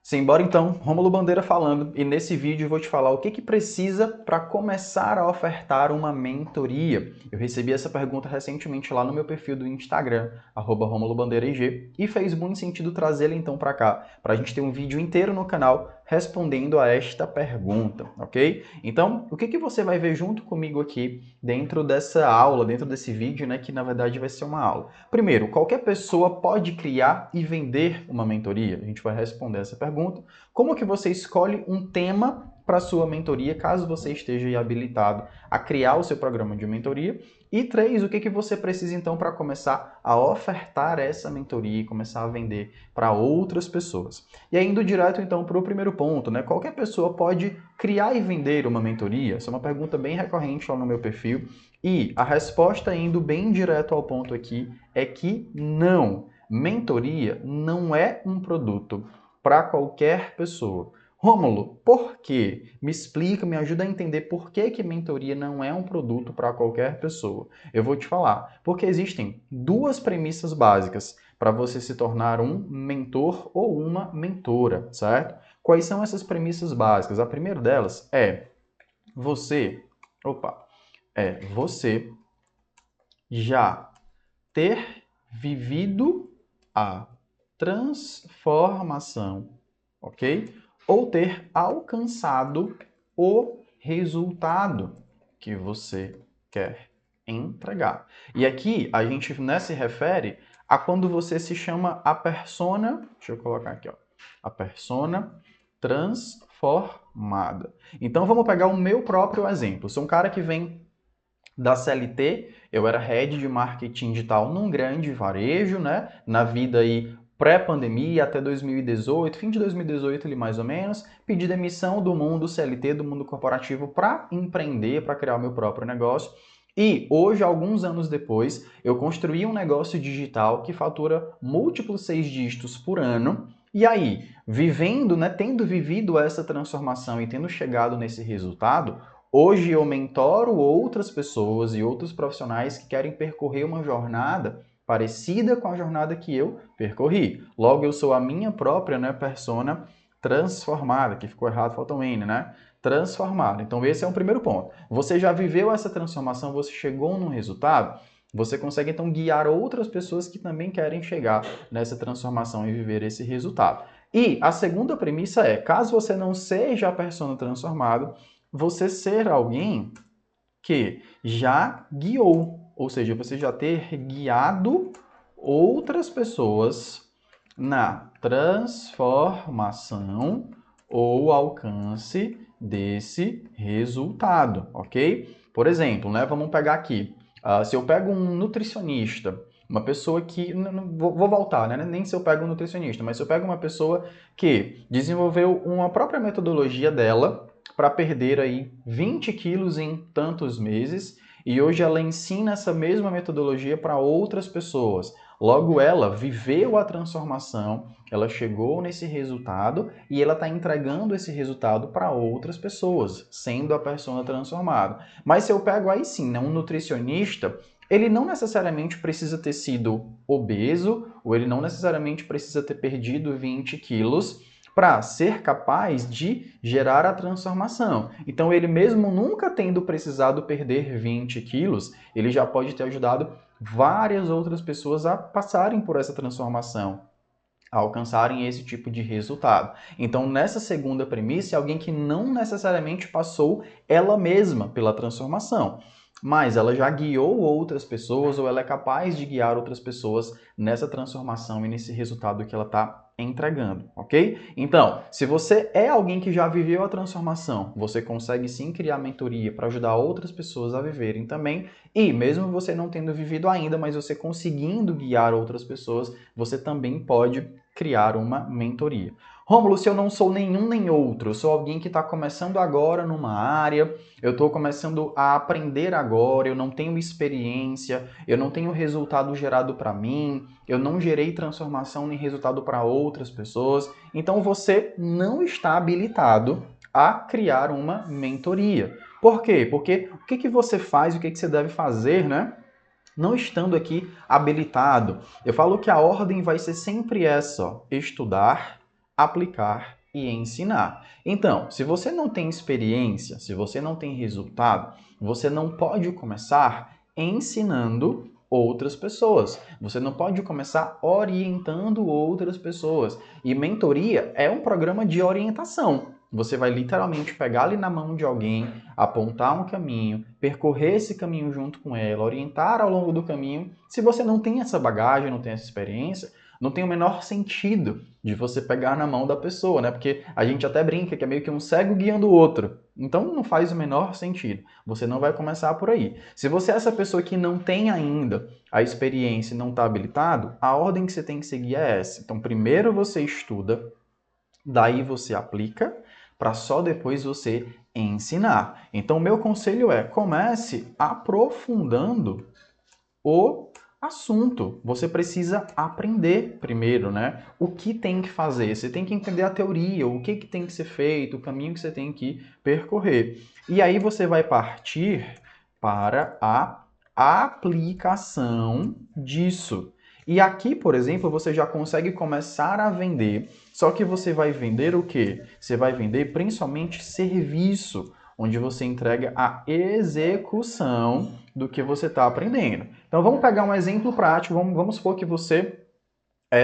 Simbora então, Rômulo Bandeira falando, e nesse vídeo eu vou te falar o que precisa para começar a ofertar uma mentoria. Eu recebi essa pergunta recentemente lá no meu perfil do Instagram, @RômuloBandeiraIG, e fez muito sentido trazê-la então para cá, para a gente ter um vídeo inteiro no canal respondendo a esta pergunta, ok? Então, o que você vai ver junto comigo aqui dentro dessa aula, dentro desse vídeo, né, que na verdade vai ser uma aula? Primeiro, qualquer pessoa pode criar e vender uma mentoria? A gente vai responder essa pergunta. Como que você escolhe um tema para sua mentoria, caso você esteja habilitado a criar o seu programa de mentoria? E 3, o que você precisa então para começar a ofertar essa mentoria e começar a vender para outras pessoas? E aí, indo direto então para o primeiro ponto, né? Qualquer pessoa pode criar e vender uma mentoria? Essa é uma pergunta bem recorrente lá no meu perfil. E a resposta, indo bem direto ao ponto aqui, é que não. Mentoria não é um produto para qualquer pessoa. Rômulo, por quê? Me explica, me ajuda a entender por que mentoria não é um produto para qualquer pessoa. Eu vou te falar, porque existem duas premissas básicas para você se tornar um mentor ou uma mentora, certo? Quais são essas premissas básicas? A primeira delas é você, você já ter vivido a transformação, ok? Ou ter alcançado o resultado que você quer entregar. E aqui a gente, né, se refere a quando você se chama a persona, deixa eu colocar aqui, ó, a persona transformada. Então vamos pegar o meu próprio exemplo. Sou um cara que vem da CLT, eu era head de marketing digital num grande varejo, né? Na vida aí pré-pandemia até 2018, fim de 2018 ali mais ou menos, pedi demissão do mundo CLT, do mundo corporativo para empreender, para criar o meu próprio negócio. E hoje, alguns anos depois, eu construí um negócio digital que fatura múltiplos 6 dígitos por ano. E aí, vivendo, né, tendo vivido essa transformação e tendo chegado nesse resultado, hoje eu mentoro outras pessoas e outros profissionais que querem percorrer uma jornada parecida com a jornada que eu percorri. Logo, eu sou a minha própria, né, persona transformada, que ficou errado, falta um N, né? Transformada. Então, esse é um primeiro ponto. Você já viveu essa transformação, você chegou num resultado, você consegue então guiar outras pessoas que também querem chegar nessa transformação e viver esse resultado. E a segunda premissa é, caso você não seja a persona transformada, você ser alguém que já guiou, ou seja, você já ter guiado outras pessoas na transformação ou alcance desse resultado, ok? Por exemplo, né, vamos pegar aqui, se eu pego um nutricionista, uma pessoa que, vou voltar, né? Nem se eu pego um nutricionista, mas se eu pego uma pessoa que desenvolveu uma própria metodologia dela para perder aí 20 quilos em tantos meses, e hoje ela ensina essa mesma metodologia para outras pessoas. Logo, ela viveu a transformação, ela chegou nesse resultado e ela está entregando esse resultado para outras pessoas, sendo a persona transformada. Mas se eu pego aí sim, né, um nutricionista, ele não necessariamente precisa ter sido obeso, ou ele não necessariamente precisa ter perdido 20 quilos, para ser capaz de gerar a transformação. Então, ele mesmo nunca tendo precisado perder 20 quilos, ele já pode ter ajudado várias outras pessoas a passarem por essa transformação, a alcançarem esse tipo de resultado. Então, nessa segunda premissa, é alguém que não necessariamente passou ela mesma pela transformação, mas ela já guiou outras pessoas ou ela é capaz de guiar outras pessoas nessa transformação e nesse resultado que ela está entregando, ok? Então, se você é alguém que já viveu a transformação, você consegue sim criar mentoria para ajudar outras pessoas a viverem também, e mesmo você não tendo vivido ainda, mas você conseguindo guiar outras pessoas, você também pode criar uma mentoria. Rômulo, se eu não sou nenhum nem outro, eu sou alguém que está começando agora numa área, eu estou começando a aprender agora, eu não tenho experiência, eu não tenho resultado gerado para mim, eu não gerei transformação nem resultado para outras pessoas, então você não está habilitado a criar uma mentoria. Por quê? Porque o que você faz, o que você deve fazer, né? Não estando aqui habilitado. Eu falo que a ordem vai ser sempre essa, ó, estudar, aplicar e ensinar. Então, se você não tem experiência, se você não tem resultado, você não pode começar ensinando outras pessoas. Você não pode começar orientando outras pessoas. E mentoria é um programa de orientação. Você vai literalmente pegar ali na mão de alguém, apontar um caminho, percorrer esse caminho junto com ela, orientar ao longo do caminho. Se você não tem essa bagagem, não tem essa experiência, não tem o menor sentido de você pegar na mão da pessoa, né? Porque a gente até brinca que é meio que um cego guiando o outro. Então não faz o menor sentido. Você não vai começar por aí. Se você é essa pessoa que não tem ainda a experiência e não está habilitado, a ordem que você tem que seguir é essa. Então primeiro você estuda, daí você aplica, para só depois você ensinar. Então, o meu conselho é: comece aprofundando o assunto. Você precisa aprender primeiro, né? O que tem que fazer. Você tem que entender a teoria, o que tem que ser feito, o caminho que você tem que percorrer. E aí você vai partir para a aplicação disso. E aqui, por exemplo, você já consegue começar a vender. Só que você vai vender o quê? Você vai vender principalmente serviço, onde você entrega a execução do que você está aprendendo. Então vamos pegar um exemplo prático, vamos supor que você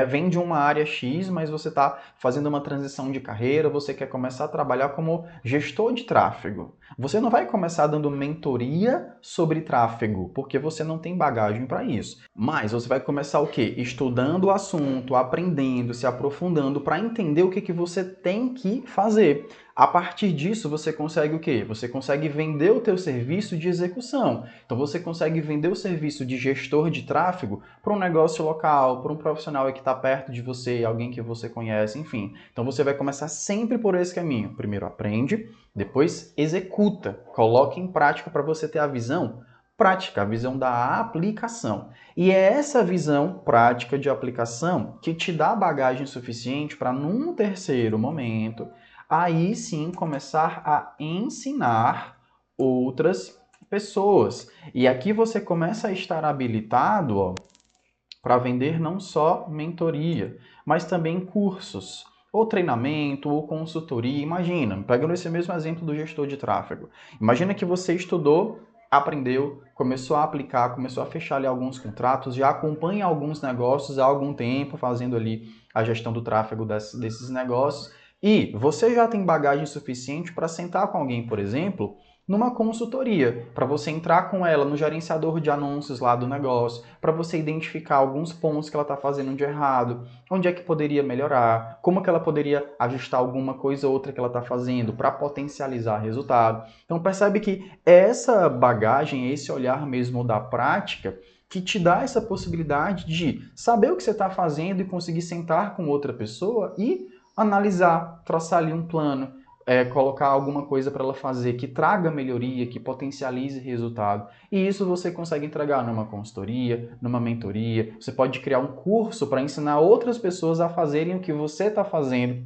vem de uma área X, mas você está fazendo uma transição de carreira, você quer começar a trabalhar como gestor de tráfego. Você não vai começar dando mentoria sobre tráfego, porque você não tem bagagem para isso. Mas você vai começar o quê? Estudando o assunto, aprendendo, se aprofundando para entender o que você tem que fazer. A partir disso, você consegue o quê? Você consegue vender o teu serviço de execução. Então, você consegue vender o serviço de gestor de tráfego para um negócio local, para um profissional que está perto de você, alguém que você conhece, enfim. Então, você vai começar sempre por esse caminho. Primeiro aprende, depois executa. Coloque em prática para você ter a visão prática, a visão da aplicação. E é essa visão prática de aplicação que te dá bagagem suficiente para, num terceiro momento, aí sim começar a ensinar outras pessoas. E aqui você começa a estar habilitado para vender não só mentoria, mas também cursos, ou treinamento, ou consultoria. Imagina, pegando esse mesmo exemplo do gestor de tráfego. Imagina que você estudou, aprendeu, começou a aplicar, começou a fechar ali alguns contratos, já acompanha alguns negócios há algum tempo, fazendo ali a gestão do tráfego desses negócios, e você já tem bagagem suficiente para sentar com alguém, por exemplo, numa consultoria, para você entrar com ela no gerenciador de anúncios lá do negócio, para você identificar alguns pontos que ela está fazendo de errado, onde é que poderia melhorar, como que ela poderia ajustar alguma coisa ou outra que ela está fazendo para potencializar resultado. Então percebe que essa bagagem, esse olhar mesmo da prática, que te dá essa possibilidade de saber o que você está fazendo e conseguir sentar com outra pessoa e analisar, traçar ali um plano, colocar alguma coisa para ela fazer que traga melhoria, que potencialize resultado. E isso você consegue entregar numa consultoria, numa mentoria. Você pode criar um curso para ensinar outras pessoas a fazerem o que você está fazendo,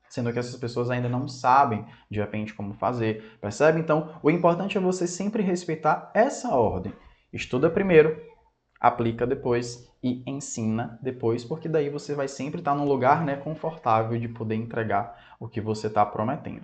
sendo que essas pessoas ainda não sabem, de repente, como fazer. Percebe? Então, o importante é você sempre respeitar essa ordem. Estuda primeiro, aplica depois e ensina depois, porque daí você vai sempre estar num lugar, né, confortável de poder entregar o que você está prometendo.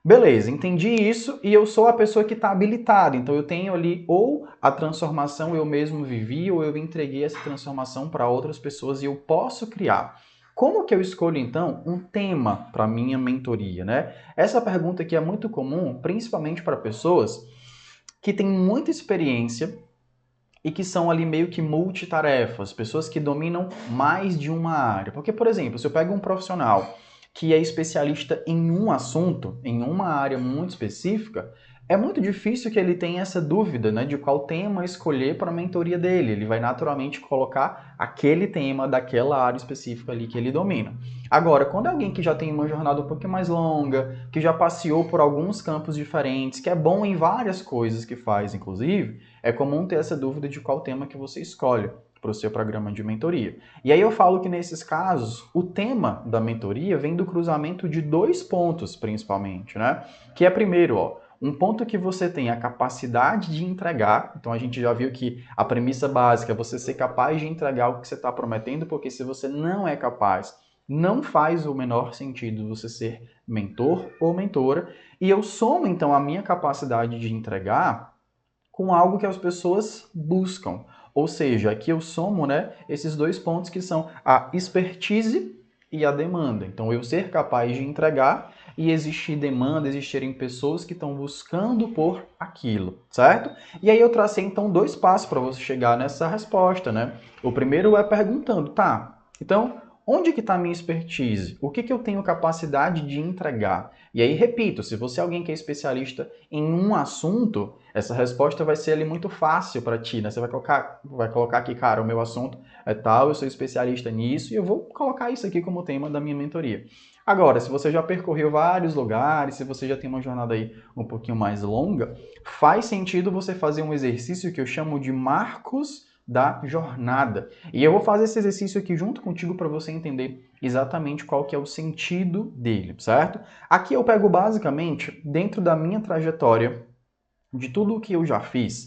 Beleza, entendi isso e eu sou a pessoa que está habilitada, então eu tenho ali ou a transformação eu mesmo vivi ou eu entreguei essa transformação para outras pessoas e eu posso criar. Como que eu escolho, então, um tema para minha mentoria, né? Essa pergunta aqui é muito comum, principalmente para pessoas que têm muita experiência e que são ali meio que multitarefas, pessoas que dominam mais de uma área. Porque, por exemplo, se eu pego um profissional que é especialista em um assunto, em uma área muito específica, é muito difícil que ele tenha essa dúvida, né, de qual tema escolher para a mentoria dele. Ele vai naturalmente colocar aquele tema daquela área específica ali que ele domina. Agora, quando é alguém que já tem uma jornada um pouquinho mais longa, que já passeou por alguns campos diferentes, que é bom em várias coisas que faz, inclusive, é comum ter essa dúvida de qual tema que você escolhe para o seu programa de mentoria. E aí eu falo que nesses casos, o tema da mentoria vem do cruzamento de dois pontos, principalmente, né? Que é primeiro, um ponto que você tem a capacidade de entregar. Então a gente já viu que a premissa básica é você ser capaz de entregar o que você está prometendo, porque se você não é capaz, Não faz o menor sentido você ser mentor ou mentora, e eu somo então a minha capacidade de entregar com algo que as pessoas buscam. Ou seja, aqui eu somo, né, esses dois pontos que são a expertise e a demanda. Então, eu ser capaz de entregar e existir demanda, existirem pessoas que estão buscando por aquilo, certo? E aí eu tracei então dois passos para você chegar nessa resposta, né? O primeiro é perguntando, tá, então onde que está a minha expertise? O que que eu tenho capacidade de entregar? E aí, repito, se você é alguém que é especialista em um assunto, essa resposta vai ser ali muito fácil para ti, né? Você vai colocar aqui, cara, o meu assunto é tal, eu sou especialista nisso e eu vou colocar isso aqui como tema da minha mentoria. Agora, se você já percorreu vários lugares, se você já tem uma jornada aí um pouquinho mais longa, faz sentido você fazer um exercício que eu chamo de marcos da jornada. E eu vou fazer esse exercício aqui junto contigo para você entender exatamente qual que é o sentido dele, certo? Aqui eu pego basicamente dentro da minha trajetória de tudo o que eu já fiz,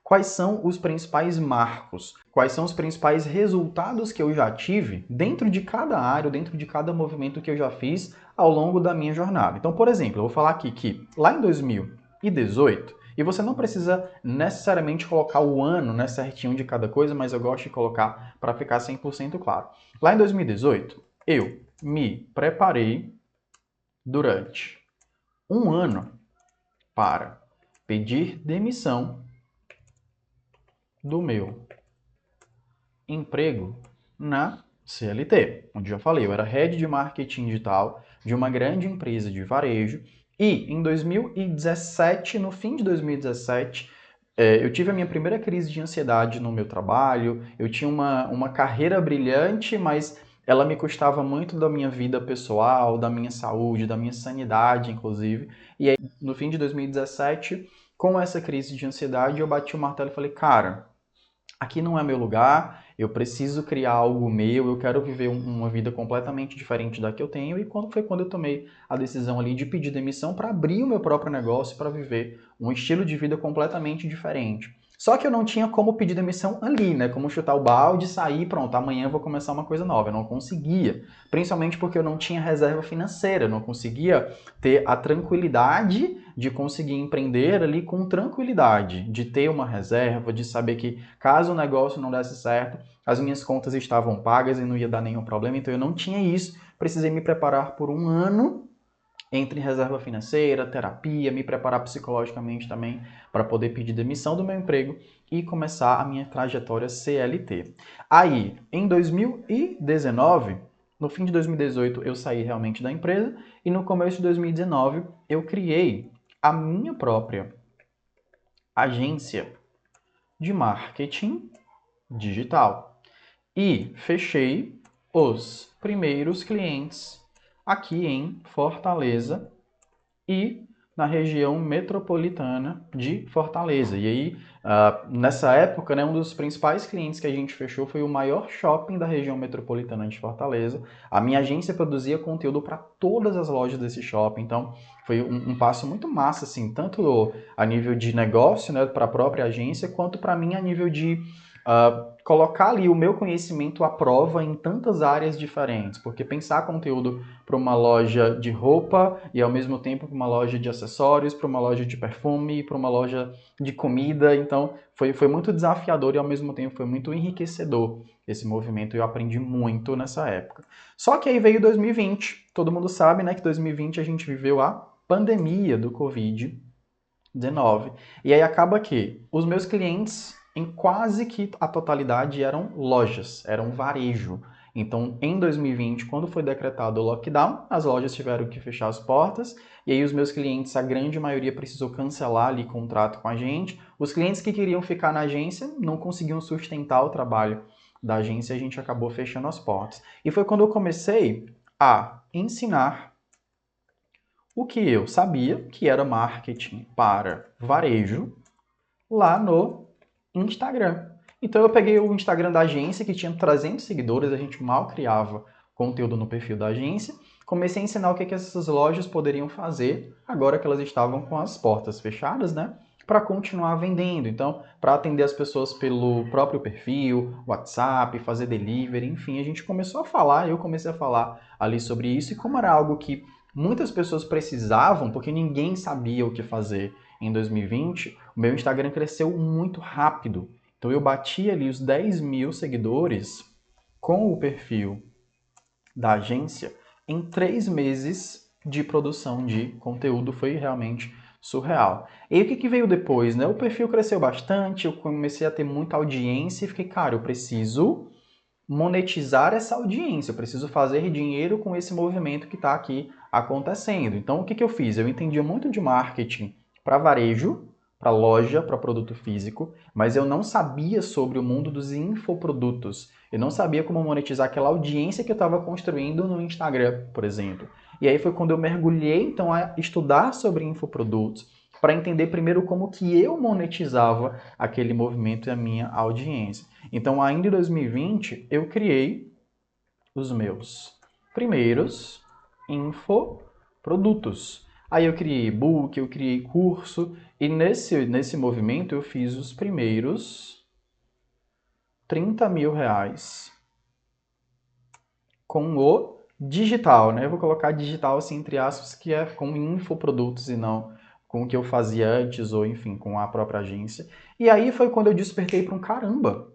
quais são os principais marcos, quais são os principais resultados que eu já tive dentro de cada área, dentro de cada movimento que eu já fiz ao longo da minha jornada. Então, por exemplo, eu vou falar aqui que lá em 2018, e você não precisa necessariamente colocar o ano, né, certinho de cada coisa, mas eu gosto de colocar para ficar 100% claro. Lá em 2018, eu me preparei durante um ano para pedir demissão do meu emprego na CLT, onde já falei, eu era head de marketing digital de uma grande empresa de varejo e em 2017, no fim de 2017, eu tive a minha primeira crise de ansiedade no meu trabalho, eu tinha uma carreira brilhante, mas ela me custava muito da minha vida pessoal, da minha saúde, da minha sanidade, inclusive. E aí, no fim de 2017, com essa crise de ansiedade, eu bati o martelo e falei, cara, aqui não é meu lugar, eu preciso criar algo meu, eu quero viver uma vida completamente diferente da que eu tenho. E quando eu tomei a decisão ali de pedir demissão para abrir o meu próprio negócio, para viver um estilo de vida completamente diferente. Só que eu não tinha como pedir demissão ali, né? Como chutar o balde, sair, pronto, amanhã eu vou começar uma coisa nova. Eu não conseguia. Principalmente porque eu não tinha reserva financeira, eu não conseguia ter a tranquilidade de conseguir empreender ali com tranquilidade, de ter uma reserva, de saber que caso o negócio não desse certo, as minhas contas estavam pagas e não ia dar nenhum problema, então eu não tinha isso. Precisei me preparar por um ano entre reserva financeira, terapia, me preparar psicologicamente também para poder pedir demissão do meu emprego e começar a minha trajetória CLT. Aí, em 2019, no fim de 2018 eu saí realmente da empresa e no começo de 2019 eu criei a minha própria agência de marketing digital e fechei os primeiros clientes aqui em Fortaleza e na região metropolitana de Fortaleza. E aí, nessa época, né, um dos principais clientes que a gente fechou foi o maior shopping da região metropolitana de Fortaleza. A minha agência produzia conteúdo para todas as lojas desse shopping, então foi um passo muito massa, assim, tanto a nível de negócio, né, para a própria agência, quanto para mim a nível de colocar ali o meu conhecimento à prova em tantas áreas diferentes, porque pensar conteúdo para uma loja de roupa e ao mesmo tempo para uma loja de acessórios, para uma loja de perfume, para uma loja de comida, então foi muito desafiador e ao mesmo tempo foi muito enriquecedor esse movimento e eu aprendi muito nessa época. Só que aí veio 2020, todo mundo sabe, né, que 2020 a gente viveu a pandemia do Covid-19 e aí acaba que os meus clientes em quase que a totalidade eram lojas, eram varejo. Então, em 2020, quando foi decretado o lockdown, as lojas tiveram que fechar as portas e aí os meus clientes, a grande maioria, precisou cancelar ali contrato com a gente. Os clientes que queriam ficar na agência não conseguiam sustentar o trabalho da agência e a gente acabou fechando as portas. E foi quando eu comecei a ensinar o que eu sabia, que era marketing para varejo, lá no Instagram. Então eu peguei o Instagram da agência, que tinha 300 seguidores, a gente mal criava conteúdo no perfil da agência. Comecei a ensinar o que essas lojas poderiam fazer agora que elas estavam com as portas fechadas, né? para continuar vendendo. Então, para atender as pessoas pelo próprio perfil, WhatsApp, fazer delivery, enfim, a gente começou a falar, eu comecei a falar ali sobre isso, e como era algo que muitas pessoas precisavam, porque ninguém sabia o que fazer em 2020, o meu Instagram cresceu muito rápido. Então eu bati ali os 10 mil seguidores com o perfil da agência em 3 meses de produção de conteúdo. Foi realmente surreal. E o que veio depois, né? O perfil cresceu bastante, eu comecei a ter muita audiência e fiquei, cara, eu preciso monetizar essa audiência, eu preciso fazer dinheiro com esse movimento que está aqui acontecendo. Então, o que eu fiz? Eu entendia muito de marketing para varejo, para loja, para produto físico, mas eu não sabia sobre o mundo dos infoprodutos. Eu não sabia como monetizar aquela audiência que eu estava construindo no Instagram, por exemplo. E aí foi quando eu mergulhei, então, a estudar sobre infoprodutos, para entender primeiro como que eu monetizava aquele movimento e a minha audiência. Então, ainda em 2020, eu criei os meus primeiros infoprodutos. Aí eu criei e-book, eu criei curso, e nesse movimento eu fiz os primeiros 30 mil reais com o digital, né? Eu vou colocar digital assim entre aspas, que é com infoprodutos e não com o que eu fazia antes, ou enfim, com a própria agência. E aí foi quando eu despertei para um caramba.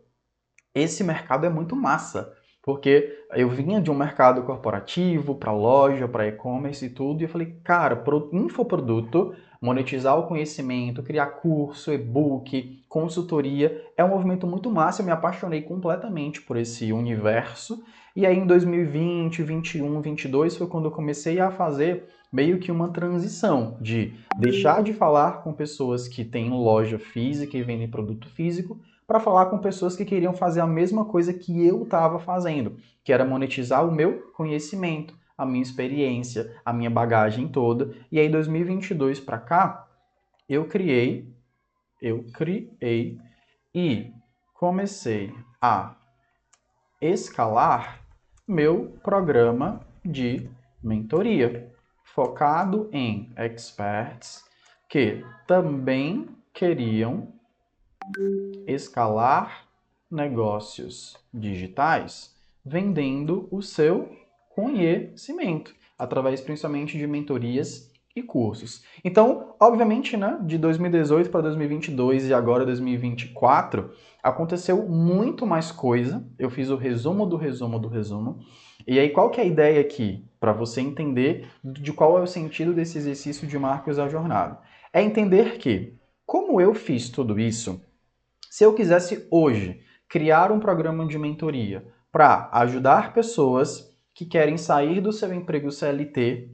Esse mercado é muito massa, porque eu vinha de um mercado corporativo, para loja, para e-commerce e tudo, e eu falei, cara, pro infoproduto, monetizar o conhecimento, criar curso, e-book, consultoria, é um movimento muito massa, eu me apaixonei completamente por esse universo, e aí em 2020, 21, 22 foi quando eu comecei a fazer meio que uma transição de deixar de falar com pessoas que têm loja física e vendem produto físico, para falar com pessoas que queriam fazer a mesma coisa que eu estava fazendo, que era monetizar o meu conhecimento, a minha experiência, a minha bagagem toda. E aí, 2022 para cá, eu criei e comecei a escalar meu programa de mentoria, focado em experts que também queriam escalar negócios digitais vendendo o seu conhecimento, através principalmente de mentorias e cursos. Então, obviamente, né, de 2018 para 2022 e agora 2024, aconteceu muito mais coisa. Eu fiz o resumo do resumo do resumo. E aí, qual que é a ideia aqui? Para você entender de qual é o sentido desse exercício de Marcos a Jornada. É entender que, como eu fiz tudo isso, se eu quisesse hoje criar um programa de mentoria para ajudar pessoas que querem sair do seu emprego CLT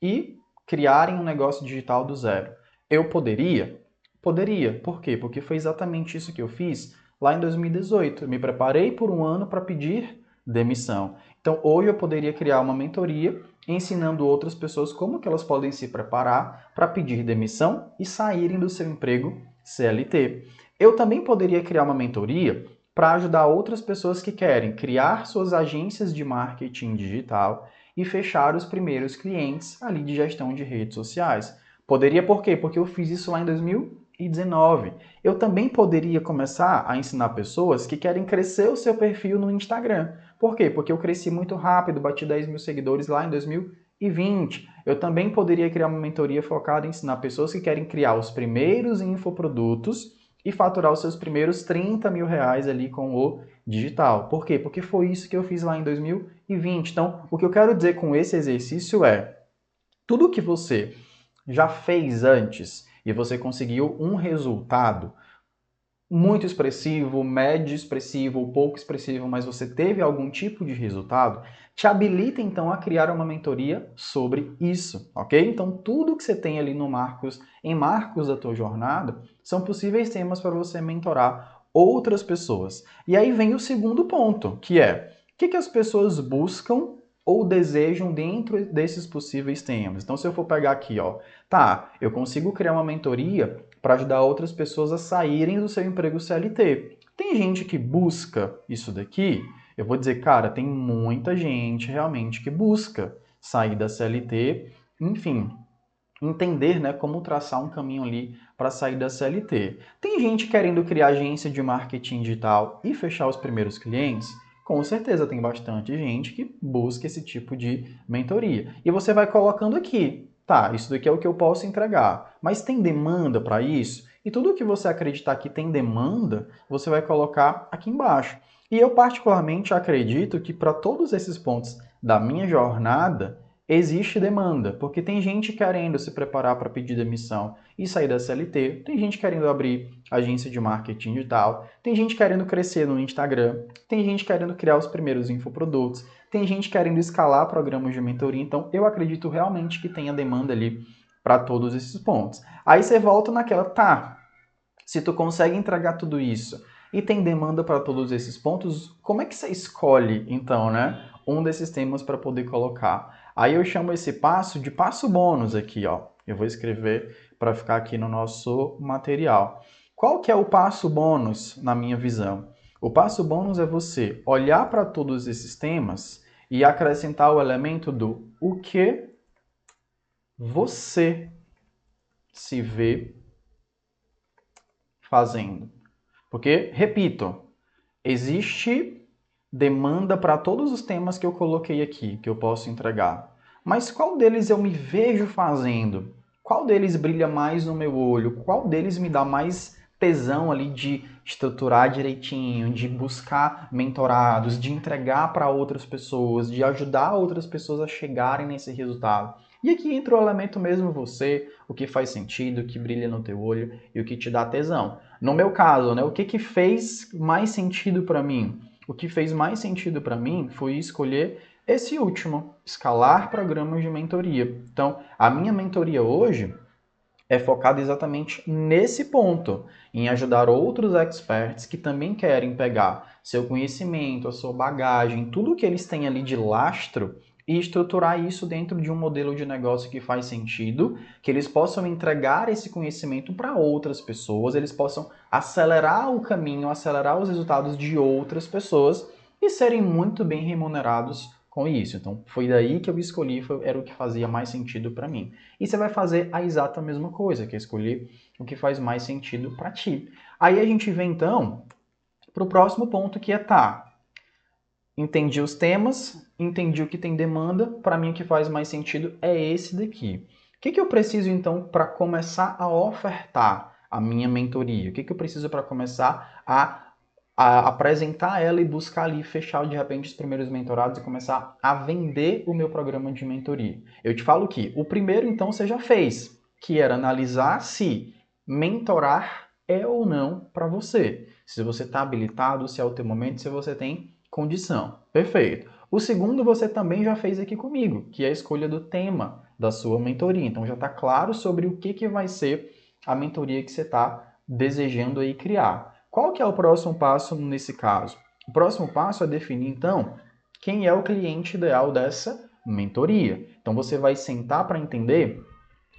e criarem um negócio digital do zero, eu poderia? Poderia. Por quê? Porque foi exatamente isso que eu fiz lá em 2018. Eu me preparei por um ano para pedir demissão. Então, hoje eu poderia criar uma mentoria ensinando outras pessoas como que elas podem se preparar para pedir demissão e saírem do seu emprego CLT. Eu também poderia criar uma mentoria para ajudar outras pessoas que querem criar suas agências de marketing digital e fechar os primeiros clientes ali de gestão de redes sociais. Poderia por quê? Porque eu fiz isso lá em 2019. Eu também poderia começar a ensinar pessoas que querem crescer o seu perfil no Instagram. Por quê? Porque eu cresci muito rápido, bati 10 mil seguidores lá em 2020. Eu também poderia criar uma mentoria focada em ensinar pessoas que querem criar os primeiros infoprodutos e faturar os seus primeiros 30 mil reais ali com o digital. Por quê? Porque foi isso que eu fiz lá em 2020. Então, o que eu quero dizer com esse exercício é, tudo que você já fez antes e você conseguiu um resultado muito expressivo, médio expressivo ou pouco expressivo, mas você teve algum tipo de resultado, te habilita então a criar uma mentoria sobre isso, ok? Então tudo que você tem ali no Marcos, em Marcos da tua jornada, são possíveis temas para você mentorar outras pessoas. E aí vem o segundo ponto, que é o que as pessoas buscam ou desejam dentro desses possíveis temas. Então se eu for pegar aqui, ó, tá, eu consigo criar uma mentoria para ajudar outras pessoas a saírem do seu emprego CLT. Tem gente que busca isso daqui? Eu vou dizer, cara, tem muita gente realmente que busca sair da CLT, enfim, entender, né, como traçar um caminho ali para sair da CLT. Tem gente querendo criar agência de marketing digital e fechar os primeiros clientes? Com certeza tem bastante gente que busca esse tipo de mentoria. E você vai colocando aqui, tá, isso daqui é o que eu posso entregar, mas tem demanda para isso? E tudo que você acreditar que tem demanda, você vai colocar aqui embaixo. E eu particularmente acredito que para todos esses pontos da minha jornada, existe demanda, porque tem gente querendo se preparar para pedir demissão e sair da CLT, tem gente querendo abrir agência de marketing digital, tem gente querendo crescer no Instagram, tem gente querendo criar os primeiros infoprodutos, tem gente querendo escalar programas de mentoria, então eu acredito realmente que tenha demanda ali para todos esses pontos. Aí você volta naquela, tá, se tu consegue entregar tudo isso e tem demanda para todos esses pontos, como é que você escolhe, então, né, um desses temas para poder colocar? Aí eu chamo esse passo de passo bônus aqui, ó. Eu vou escrever para ficar aqui no nosso material. Qual que é o passo bônus na minha visão? O passo bônus é você olhar para todos esses temas e acrescentar o elemento do o que você se vê fazendo. Porque, repito, existe demanda para todos os temas que eu coloquei aqui, que eu posso entregar. Mas qual deles eu me vejo fazendo? Qual deles brilha mais no meu olho? Qual deles me dá mais tesão ali de estruturar direitinho, de buscar mentorados, de entregar para outras pessoas, de ajudar outras pessoas a chegarem nesse resultado? E aqui entra o elemento mesmo você, o que faz sentido, o que brilha no teu olho e o que te dá tesão. No meu caso, né, o que fez mais sentido para mim? O que fez mais sentido para mim foi escolher esse último, escalar programas de mentoria. Então, a minha mentoria hoje é focada exatamente nesse ponto, em ajudar outros experts que também querem pegar seu conhecimento, a sua bagagem, tudo que eles têm ali de lastro e estruturar isso dentro de um modelo de negócio que faz sentido, que eles possam entregar esse conhecimento para outras pessoas, eles possam acelerar o caminho, acelerar os resultados de outras pessoas e serem muito bem remunerados com isso. Então, foi daí que eu escolhi, era o que fazia mais sentido para mim. E você vai fazer a exata mesma coisa, que é escolher o que faz mais sentido para ti. Aí a gente vem então para o próximo ponto, que é entendi os temas, entendi o que tem demanda, para mim o que faz mais sentido é esse daqui. O que eu preciso então para começar a ofertar a minha mentoria? O que eu preciso para começar a apresentar ela e buscar ali fechar de repente os primeiros mentorados e começar a vender o meu programa de mentoria? Eu te falo que o primeiro então você já fez, que era analisar se mentorar é ou não para você. Se você está habilitado, se é o teu momento, se você tem condição. Perfeito. O segundo você também já fez aqui comigo, que é a escolha do tema da sua mentoria. Então já está claro sobre o que vai ser a mentoria que você está desejando aí criar. Qual que é o próximo passo nesse caso? O próximo passo é definir, então, quem é o cliente ideal dessa mentoria. Então você vai sentar para entender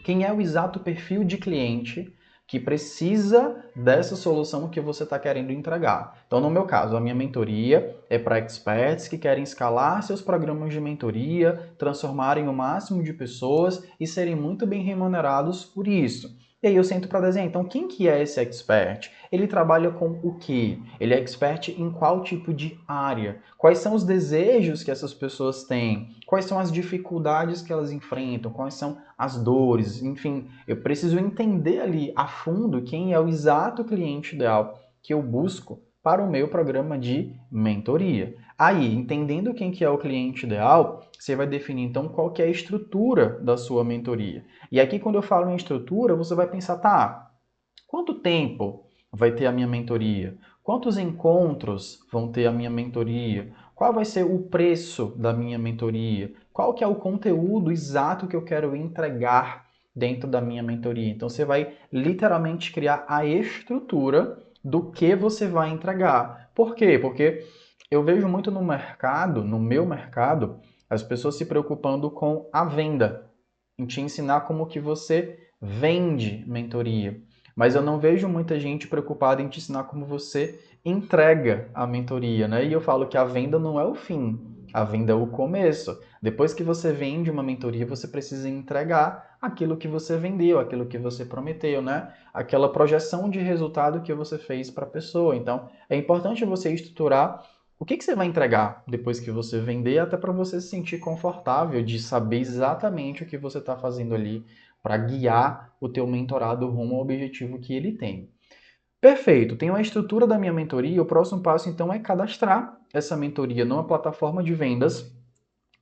quem é o exato perfil de cliente que precisa dessa solução que você está querendo entregar. Então, no meu caso, a minha mentoria é para experts que querem escalar seus programas de mentoria, transformarem o máximo de pessoas e serem muito bem remunerados por isso. E aí eu sento para desenhar. Então, quem que é esse expert? Ele trabalha com o quê? Ele é expert em qual tipo de área? Quais são os desejos que essas pessoas têm? Quais são as dificuldades que elas enfrentam? Quais são as dores? Enfim, eu preciso entender ali a fundo quem é o exato cliente ideal que eu busco para o meu programa de mentoria. Aí, entendendo quem que é o cliente ideal, você vai definir então qual que é a estrutura da sua mentoria. E aqui quando eu falo em estrutura, você vai pensar, tá, quanto tempo vai ter a minha mentoria? Quantos encontros vão ter a minha mentoria? Qual vai ser o preço da minha mentoria? Qual que é o conteúdo exato que eu quero entregar dentro da minha mentoria? Então você vai literalmente criar a estrutura do que você vai entregar. Por quê? Porque eu vejo muito no mercado, no meu mercado, as pessoas se preocupando com a venda, em te ensinar como que você vende mentoria. Mas eu não vejo muita gente preocupada em te ensinar como você entrega a mentoria, né? E eu falo que a venda não é o fim. A venda é o começo. Depois que você vende uma mentoria, você precisa entregar aquilo que você vendeu, aquilo que você prometeu, né? Aquela projeção de resultado que você fez para a pessoa. Então, é importante você estruturar o que você vai entregar depois que você vender, até para você se sentir confortável de saber exatamente o que você está fazendo ali para guiar o teu mentorado rumo ao objetivo que ele tem. Perfeito, tenho a estrutura da minha mentoria. O próximo passo, então, é cadastrar essa mentoria numa plataforma de vendas.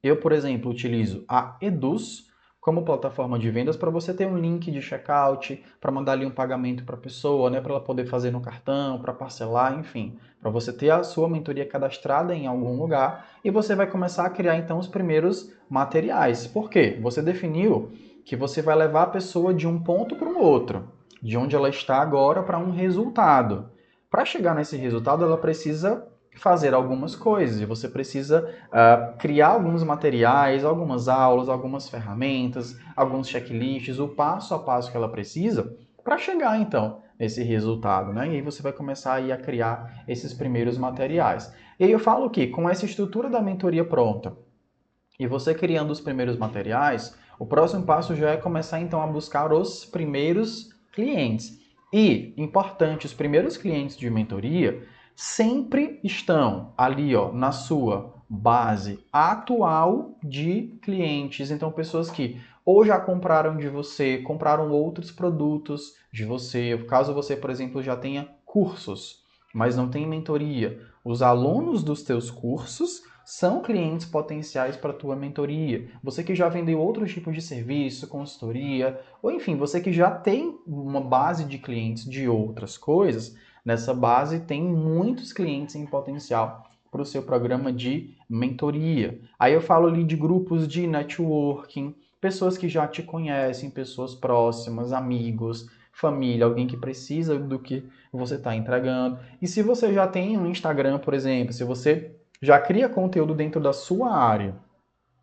Eu, por exemplo, utilizo a Eduz como plataforma de vendas para você ter um link de checkout, para mandar ali um pagamento para a pessoa, né, para ela poder fazer no cartão, para parcelar, enfim, para você ter a sua mentoria cadastrada em algum lugar e você vai começar a criar então os primeiros materiais. Por quê? Você definiu que você vai levar a pessoa de um ponto para um outro, de onde ela está agora para um resultado. Para chegar nesse resultado, ela precisa fazer algumas coisas e você precisa criar alguns materiais, algumas aulas, algumas ferramentas, alguns checklists, o passo a passo que ela precisa para chegar então nesse resultado, né? E aí você vai começar aí a criar esses primeiros materiais. E aí eu falo que com essa estrutura da mentoria pronta e você criando os primeiros materiais, o próximo passo já é começar então a buscar os primeiros clientes. E, importante, os primeiros clientes de mentoria sempre estão ali, ó, na sua base atual de clientes. Então, pessoas que ou já compraram de você, compraram outros produtos de você. Caso você, por exemplo, já tenha cursos, mas não tem mentoria, os alunos dos teus cursos são clientes potenciais para a tua mentoria. Você que já vendeu outros tipos de serviço, consultoria, ou enfim, você que já tem uma base de clientes de outras coisas, nessa base tem muitos clientes em potencial para o seu programa de mentoria. Aí eu falo ali de grupos de networking, pessoas que já te conhecem, pessoas próximas, amigos, família, alguém que precisa do que você está entregando. E se você já tem um Instagram, por exemplo, se você já cria conteúdo dentro da sua área,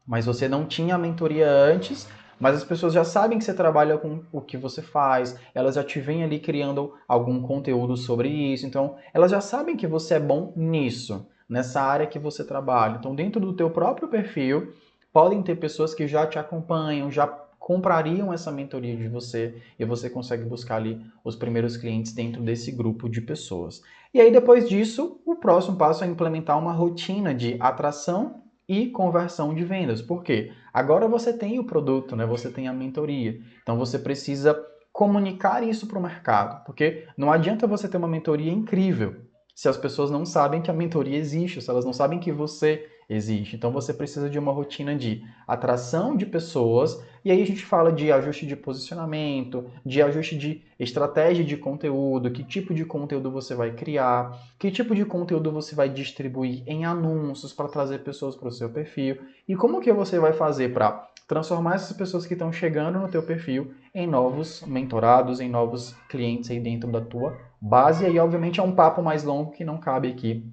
mas você não tinha a mentoria antes, mas as pessoas já sabem que você trabalha com o que você faz, elas já te veem ali criando algum conteúdo sobre isso, então elas já sabem que você é bom nisso, nessa área que você trabalha. Então, dentro do teu próprio perfil, podem ter pessoas que já te acompanham, já comprariam essa mentoria de você e você consegue buscar ali os primeiros clientes dentro desse grupo de pessoas. E aí, depois disso, o próximo passo é implementar uma rotina de atração e conversão de vendas. Por quê? Agora você tem o produto, né? Você tem a mentoria. Então você precisa comunicar isso para o mercado, porque não adianta você ter uma mentoria incrível se as pessoas não sabem que a mentoria existe, se elas não sabem que você existe. Então você precisa de uma rotina de atração de pessoas, e aí a gente fala de ajuste de posicionamento, de ajuste de estratégia de conteúdo, que tipo de conteúdo você vai criar, que tipo de conteúdo você vai distribuir em anúncios para trazer pessoas para o seu perfil, e como que você vai fazer para transformar essas pessoas que estão chegando no teu perfil em novos mentorados, em novos clientes aí dentro da tua base. E aí, obviamente, é um papo mais longo que não cabe aqui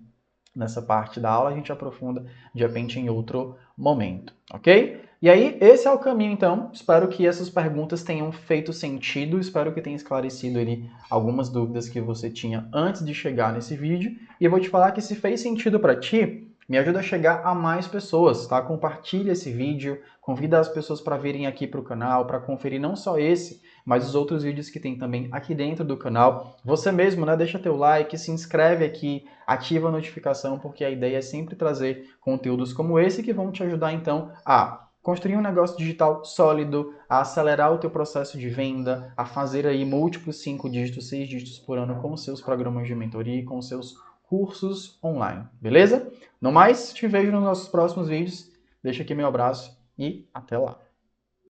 nessa parte da aula, a gente aprofunda de repente em outro momento, ok? E aí, esse é o caminho, então. Espero que essas perguntas tenham feito sentido, espero que tenha esclarecido ali algumas dúvidas que você tinha antes de chegar nesse vídeo. E eu vou te falar que se fez sentido para ti, me ajuda a chegar a mais pessoas, tá? Compartilha esse vídeo, convida as pessoas para virem aqui para o canal, para conferir não só esse, mas os outros vídeos que tem também aqui dentro do canal. Você mesmo, né? Deixa teu like, se inscreve aqui, ativa a notificação, porque a ideia é sempre trazer conteúdos como esse que vão te ajudar, então, a construir um negócio digital sólido, a acelerar o teu processo de venda, a fazer aí múltiplos 5 dígitos, 6 dígitos por ano com os seus programas de mentoria, com os seus cursos online, beleza? No mais, te vejo nos nossos próximos vídeos. Deixa aqui meu abraço e até lá.